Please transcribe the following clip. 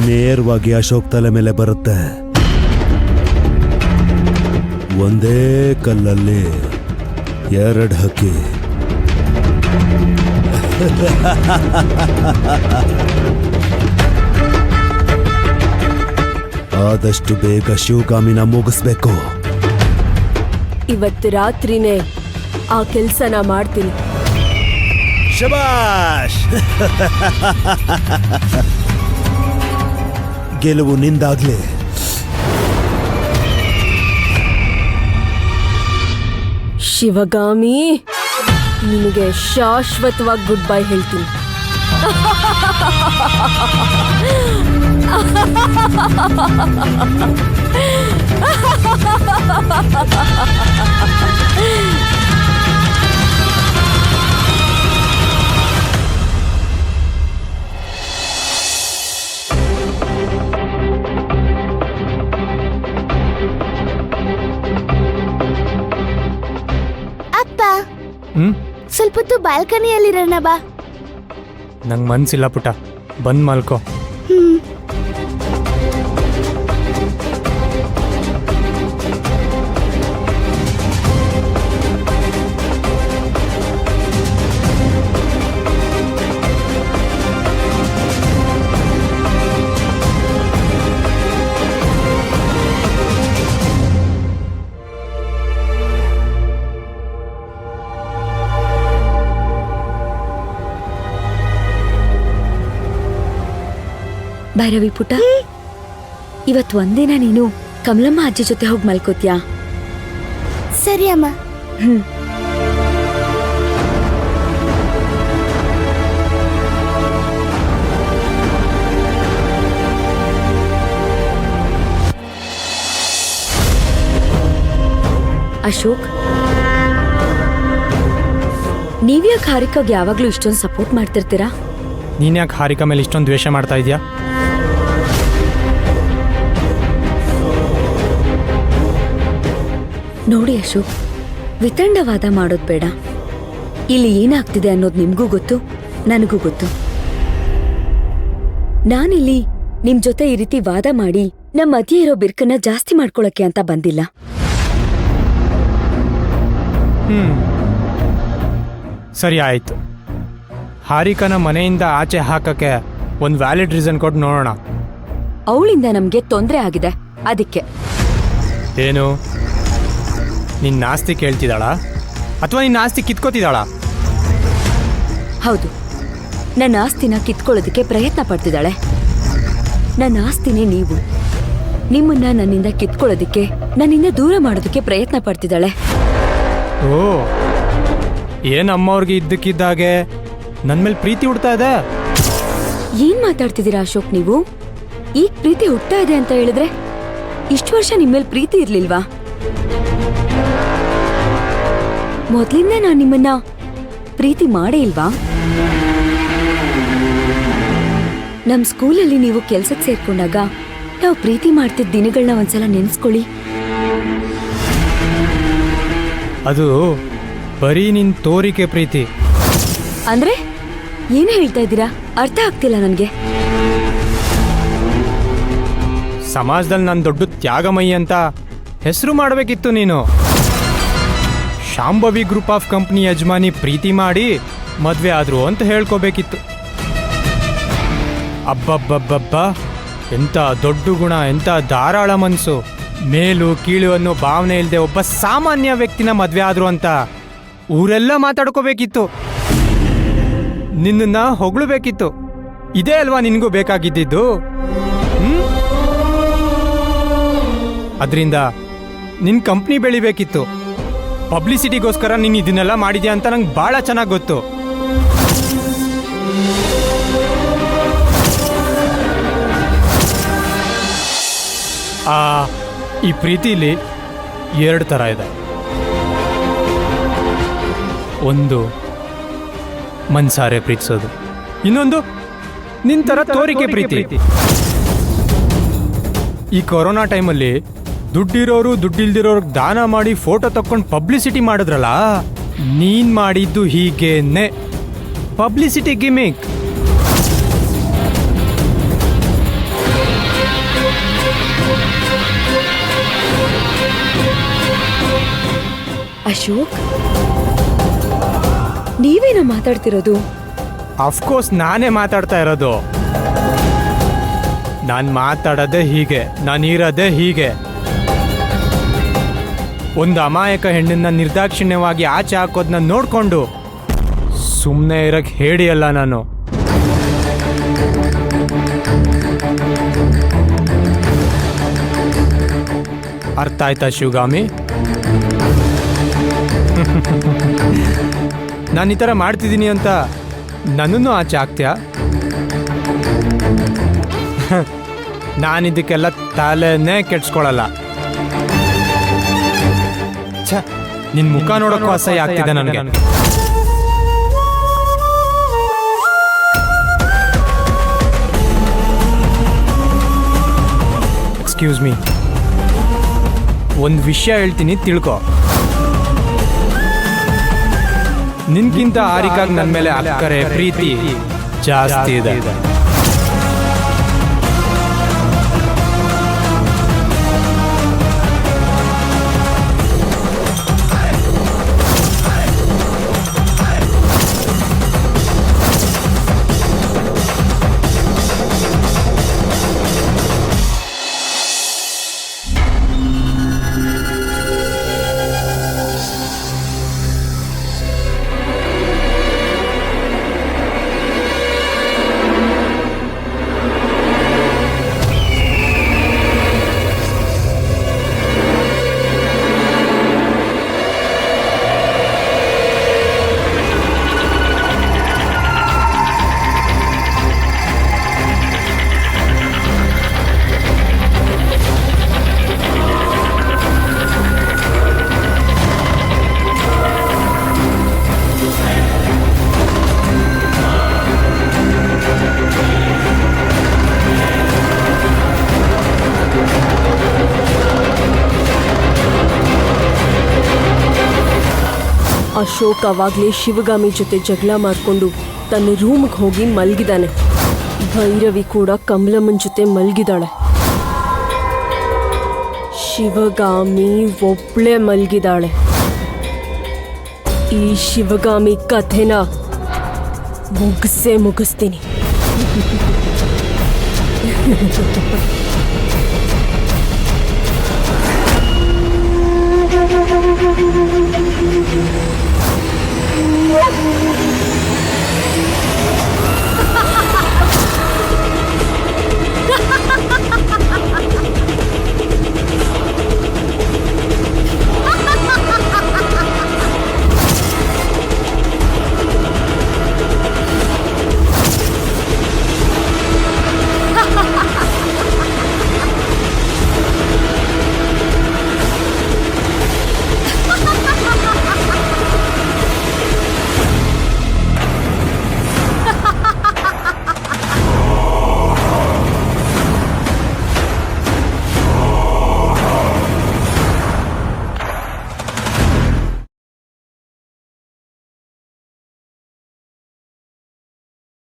ನೇರವಾಗಿ ಅಶೋಕ್ ತಲೆ ಮೇಲೆ ಬರುತ್ತೆ. ಒಂದೇ ಕಲ್ಲಲ್ಲಿ ಎರಡು ಹಕ್ಕಿ. ಆದಷ್ಟು ಬೇಗ ಶಿವಗಾಮಿನ ಮುಗಿಸ್ಬೇಕು. ಇವತ್ತು ರಾತ್ರಿನೇ ಆ ಕೆಲ್ಸನ ಮಾಡ್ತೀನಿ. ಶಬಾಷ್. ಗೆಲುವು ನಿಂದಾಗ್ಲಿ. ಶಿವಗಾಮಿ, ನಿನಗೆ ಶಾಶ್ವತವಾಗಿ ಗುಡ್ ಬೈ ಹೇಳ್ತೀನಿ. ಸ್ವಲ್ಪ ಹೊತ್ತು ಬಾಲ್ಕನಿಯಲ್ಲಿರೋಣ ಬಾ. ನಂಗೆ ಮನ್ಸಿಲ್ಲ ಪುಟ, ಬಂದ್ ಮಲ್ಕೋ. ಭೈರವಿ ಪುಟ, ಇವತ್ತು ಒಂದಿನ ನೀನು ಕಮಲಮ್ಮ ಅಜ್ಜಿ ಜೊತೆ ಹೋಗಿ ಮಲ್ಕೋತ್ಯಾ? ಸರಿ ಅಮ್ಮ. ಅಶೋಕ್, ನೀವ್ಯಾಕೆ ಹಾರಿಕಾಗ್ ಯಾವಾಗ್ಲೂ ಇಷ್ಟೊಂದು ಸಪೋರ್ಟ್ ಮಾಡ್ತಿರ್ತೀರಾ? ನೀನ್ ಯಾಕೆ ಹಾರಿಕಾ ಮೇಲೆ ಇಷ್ಟೊಂದು ದ್ವೇಷ ಮಾಡ್ತಾ ಇದೀಯಾ? ನೋಡಿ ಅಶೋಕ್, ವಿತಂಡವಾದ ಮಾಡೋದು ಬೇಡ. ಇಲ್ಲಿ ಏನಾಗ್ತಿದೆ ಅನ್ನೋದು ನಿಮ್ಗೂ ಗೊತ್ತು, ನನಗೂ ಗೊತ್ತು. ನಾನಿಲ್ಲಿ ನಿಮ್ ಜೊತೆ ಈ ರೀತಿ ವಾದ ಮಾಡಿ ನಮ್ಮ ಮಧ್ಯೆ ಇರೋ ಬಿರ್ಕನ್ನ ಜಾಸ್ತಿ ಮಾಡ್ಕೊಳಕ್ಕೆ ಅಂತ ಬಂದಿಲ್ಲ. ಸರಿ ಆಯ್ತು, ಹಾರಿಕಾನ ಮನೆಯಿಂದ ಆಚೆ ಹಾಕಕ್ಕೆ ಒಂದು ವ್ಯಾಲಿಡ್ ರೀಸನ್ ಕೊಟ್ಟು ನೋಡೋಣ. ಅವಳಿಂದ ನಮ್ಗೆ ತೊಂದರೆ ಆಗಿದೆ, ಅದಕ್ಕೆ. ಏನು, ನಿನ್ನ ಆಸ್ತಿ ಕೇಳ್ತಿದ್ದಾಳಾ ಅಥವಾ ನಿನ್ನ ಆಸ್ತಿ ಕಿತ್ಕೋತಿದ್ದಾಳಾ? ಹೌದು, ನನ್ನ ಆಸ್ತಿನ ಕಿತ್ಕೊಳ್ಳೋದಕ್ಕೆ ಪ್ರಯತ್ನ ಪಡ್ತಿದ್ದಾಳೆ. ನನ್ನ ಆಸ್ತಿನೇ ನೀವು. ನಿಮ್ಮನ್ನ ನನ್ನಿಂದ ಕಿತ್ಕೊಳ್ಳೋದಕ್ಕೆ, ನನ್ನಿಂದ ದೂರ ಮಾಡೋದಕ್ಕೆ ಪ್ರಯತ್ನ ಪಡ್ತಿದ್ದಾಳೆ. ಓ, ಏನ್ ಅಮ್ಮವ್ರಿಗೆ ಇದ್ದಕ್ಕಿದ್ದಾಗೆ ನನ್ನ ಮೇಲೆ ಪ್ರೀತಿ ಹುಡ್ತಾ ಇದೆ? ಏನ್ ಮಾತಾಡ್ತಿದ್ದೀರಾ ಅಶೋಕ್ ನೀವು? ಈಗ ಪ್ರೀತಿ ಹುಟ್ತಾ ಇದೆ ಅಂತ ಹೇಳಿದ್ರೆ ಇಷ್ಟು ವರ್ಷ ನಿಮ್ಮೇಲ್ ಪ್ರೀತಿ ಇರ್ಲಿಲ್ವಾ? ಮೊದ್ಲಿಂದ ನಾನ್ ನಿಮ್ಮನ್ನ ಪ್ರೀತಿ ಮಾಡೇ ಇಲ್ವಾ? ನಮ್ ಸ್ಕೂಲಲ್ಲಿ ನೀವು ಕೆಲ್ಸಕ್ಕೆ ಸೇರ್ಕೊಂಡಾಗ ನಾವು ಪ್ರೀತಿ ಮಾಡ್ತಿದ್ದ ದಿನಗಳನ್ನ ಒಂದ್ಸಲ ನೆನ್ಸ್ಕೊಳ್ಳಿ. ಅದು ಬರೀ ನಿನ್ ತೋರಿಕೆ ಪ್ರೀತಿ. ಅಂದ್ರೆ ಏನ್ ಹೇಳ್ತಾ ಇದ್ದೀರಾ? ಅರ್ಥ ಆಗ್ತಿಲ್ಲ ನನ್ಗೆ. ಸಮಾಜದಲ್ಲಿ ನಾನು ದೊಡ್ಡ ತ್ಯಾಗಮಯಿ ಅಂತ ಹೆಸರು ಮಾಡಬೇಕಿತ್ತು ನೀನು. ಶಾಂಭವಿ ಗ್ರೂಪ್ ಆಫ್ ಕಂಪ್ನಿ ಯಜಮಾನಿ ಪ್ರೀತಿ ಮಾಡಿ ಮದ್ವೆ ಆದ್ರು ಅಂತ ಹೇಳ್ಕೋಬೇಕಿತ್ತು. ಅಬ್ಬಬ್ಬಬ್ಬಬ್ಬ, ಎಂತ ದೊಡ್ಡ ಗುಣ, ಎಂತ ಧಾರಾಳ ಮನಸ್ಸು. ಮೇಲು ಕೀಳು ಅನ್ನೋ ಭಾವನೆ ಇಲ್ಲದೆ ಒಬ್ಬ ಸಾಮಾನ್ಯ ವ್ಯಕ್ತಿನ ಮದ್ವೆ ಆದ್ರು ಅಂತ ಊರೆಲ್ಲ ಮಾತಾಡ್ಕೋಬೇಕಿತ್ತು. ನಿನ್ನನ್ನ ಹೊಗಳಬೇಕಿತ್ತು. ಇದೇ ಅಲ್ವಾ ನಿನಗೂ ಬೇಕಾಗಿದ್ದಿದ್ದು? ಅದರಿಂದ ನಿನ್ನ ಕಂಪ್ನಿ ಬೆಳಿಬೇಕಿತ್ತು. ಪಬ್ಲಿಸಿಟಿಗೋಸ್ಕರ ನೀನು ಇದನ್ನೆಲ್ಲ ಮಾಡಿದ್ಯಾ ಅಂತ ನಂಗೆ ಭಾಳ ಚೆನ್ನಾಗಿ ಗೊತ್ತು. ಈ ಪ್ರೀತಿಲಿ ಎರಡು ಥರ ಇದೆ. ಒಂದು ಮನ್ಸಾರೆ ಪ್ರೀತಿಸೋದು, ಇನ್ನೊಂದು ನಿನ್ ಥರ ತೋರಿಕೆ ಪ್ರೀತಿ. ಈ ಕೊರೋನಾ ಟೈಮಲ್ಲಿ ದುಡ್ಡಿರೋರು ದುಡ್ಡಿಲ್ದಿರೋರ್ಗೆ ದಾನ ಮಾಡಿ ಫೋಟೋ ತಕ್ಕೊಂಡು ಪಬ್ಲಿಸಿಟಿ ಮಾಡಿದ್ರಲ್ಲ, ನೀನ್ ಮಾಡಿದ್ದು ಹೀಗೇನೆ, ಪಬ್ಲಿಸಿಟಿ ಗಿಮಿಕ್. ಅಶೋಕ್, ನೀವೇನೋ ಮಾತಾಡ್ತಿರೋದು? ಅಫ್ಕೋರ್ಸ್ ನಾನೇ ಮಾತಾಡ್ತಾ ಇರೋದು. ನಾನು ಮಾತಾಡೋದೇ ಹೀಗೆ, ನಾನಿರೋದೇ ಹೀಗೆ. ಒಂದು ಅಮಾಯಕ ಹೆಣ್ಣನ್ನ ನಿರ್ದಾಕ್ಷಿಣ್ಯವಾಗಿ ಆಚೆ ಹಾಕೋದನ್ನ ನೋಡ್ಕೊಂಡು ಸುಮ್ಮನೆ ಇರಕ್ಕೆ ಹೇಳಿಯಲ್ಲ ನಾನು. ಅರ್ಥ ಆಯ್ತಾ ಶಿವಗಾಮಿ? ನಾನು ಈ ಥರ ಮಾಡ್ತಿದ್ದೀನಿ ಅಂತ ನನ್ನನ್ನು ಆಚೆ ಹಾಕ್ತೀಯಾ? ನಾನಿದಕ್ಕೆಲ್ಲ ತಲೆನೇ ಕೆಡ್ಸ್ಕೊಳಲ್ಲ. ಛ, ನಿನ್ ಮುಖ ನೋಡೋಕ್ಕೂ ಅಸಹ್ಯ ಆಗ್ತಿದೆ ನನಗೆ. ಎಕ್ಸ್ಕ್ಯೂಸ್ ಮೀ, ಒಂದು ವಿಷಯ ಹೇಳ್ತೀನಿ, ತಿಳ್ಕೊ. ನಿನ್ಗಿಂತ ಆರಿಕಾಗಿ ನನ್ನ ಮೇಲೆ ಅಕ್ಕರೆ ಪ್ರೀತಿ ಜಾಸ್ತಿ ಇದೆ. ಅಶೋಕ್ ಅವಾಗ್ಲೇ ಶಿವಗಾಮಿ ಜೊತೆ ಜಗಳ ಮಾಡ್ಕೊಂಡು ತನ್ನ ರೂಮ್ಗೆ ಹೋಗಿ ಮಲಗಿದಾನೆ. ಭೈರವಿ ಕೂಡ ಕಮಲಮ್ಮನ ಜೊತೆ ಮಲಗಿದಾಳೆ. ಶಿವಗಾಮಿ ಒಬ್ಳೆ ಮಲಗಿದಾಳೆ. ಈ ಶಿವಗಾಮಿ ಕಥೆನ ಮುಗಿಸ್ತೀನಿ.